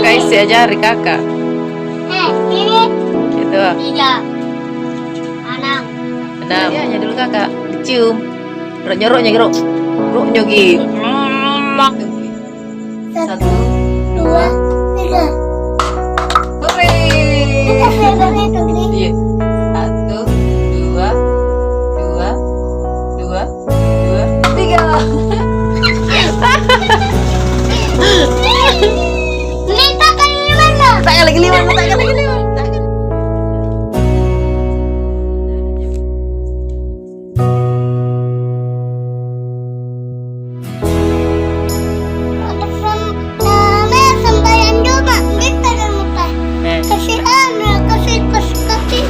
kakak isi ajari kakak. Ini Gitu. 3, 6. Enam. Ya, dulu kakak. Dicium. Nyeruk. Nyeruk nyogi. Satu. 2, 3. Hore. Kita lebarnya itu gini. Iya. Satu, dua, tiga. Minta kayu mana? Tak lagi lima. Sampayan juga, kita dan muka. Kasih kaki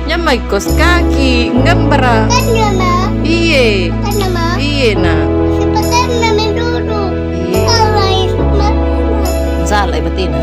Nyamai kos kaki, ngambara. kan nama, Iye, kan nama. iye na. Sepakai nama dulu. Iye. Kalau Ismail. Salah betina.